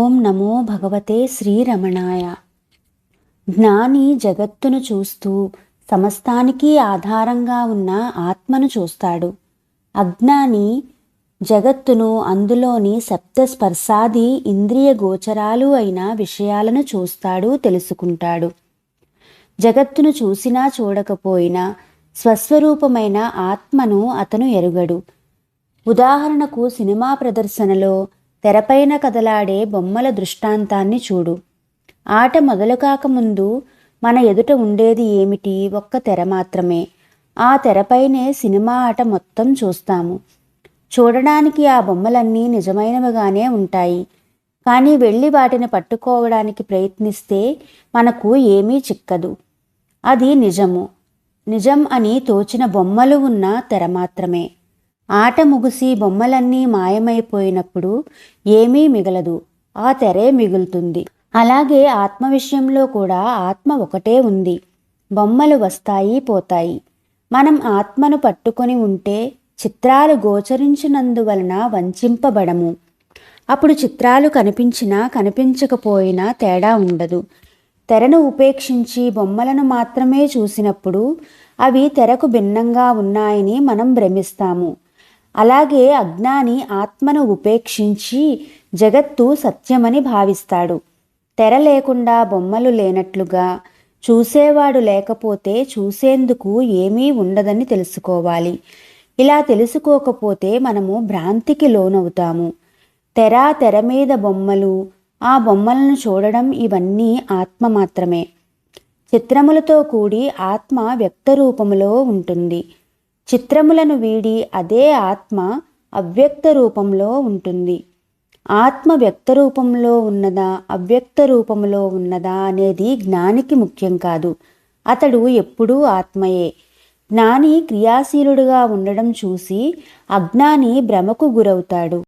ఓం నమో భగవతే శ్రీరమణాయ. జ్ఞాని జగత్తును చూస్తూ సమస్తానికి ఆధారంగా ఉన్న ఆత్మను చూస్తాడు. అజ్ఞాని జగత్తును, అందులోని సప్తస్పర్శాది ఇంద్రియ గోచరాలు అయిన విషయాలను చూస్తాడు, తెలుసుకుంటాడు. జగత్తును చూసినా చూడకపోయినా స్వస్వరూపమైన ఆత్మను అతను ఎరుగడు. ఉదాహరణకు సినిమా ప్రదర్శనలో తెరపైన కదలాడే బొమ్మల దృష్టాంతాన్ని చూడు. ఆట మొదలు కాకముందు మన ఎదుట ఉండేది ఏమిటి? ఒక్క తెర మాత్రమే. ఆ తెరపైనే సినిమా ఆట మొత్తం చూస్తాము. చూడడానికి ఆ బొమ్మలన్నీ నిజమైనవిగానే ఉంటాయి. కానీ వెళ్ళి వాటిని పట్టుకోవడానికి ప్రయత్నిస్తే మనకు ఏమీ చిక్కదు. అది నిజం అని తోచిన బొమ్మలు ఉన్న తెర మాత్రమే. ఆట ముగిసి బొమ్మలన్నీ మాయమైపోయినప్పుడు ఏమీ మిగలదు, ఆ తెరే మిగులుతుంది. అలాగే ఆత్మ విషయంలో కూడా ఆత్మ ఒకటే ఉంది. బొమ్మలు వస్తాయి, పోతాయి. మనం ఆత్మను పట్టుకొని ఉంటే చిత్రాలు గోచరించినందువలన వంచింపబడము. అప్పుడు చిత్రాలు కనిపించినా కనిపించకపోయినా తేడా ఉండదు. తెరను ఉపేక్షించి బొమ్మలను మాత్రమే చూసినప్పుడు అవి తెరకు భిన్నంగా ఉన్నాయని మనం భ్రమిస్తాము. అలాగే అజ్ఞాని ఆత్మను ఉపేక్షించి జగత్తు సత్యమని భావిస్తాడు. తెర లేకుండా బొమ్మలు లేనట్లుగా చూసేవాడు లేకపోతే చూసేందుకు ఏమీ ఉండదని తెలుసుకోవాలి. ఇలా తెలుసుకోకపోతే మనము భ్రాంతికి లోనవుతాము. తెర మీద బొమ్మలు, ఆ బొమ్మలను చూడడం, ఇవన్నీ ఆత్మ మాత్రమే. చిత్రములతో కూడి ఆత్మ వ్యక్త రూపములో ఉంటుంది. చిత్రములను వీడి అదే ఆత్మ అవ్యక్త రూపంలో ఉంటుంది. ఆత్మ వ్యక్త రూపంలో ఉన్నదా, అవ్యక్త రూపంలో ఉన్నదా అనేది జ్ఞానికి ముఖ్యం కాదు. అతడు ఎప్పుడూ ఆత్మయే. జ్ఞాని క్రియాశీలుడుగా ఉండడం చూసి అజ్ఞాని భ్రమకు గురవుతాడు.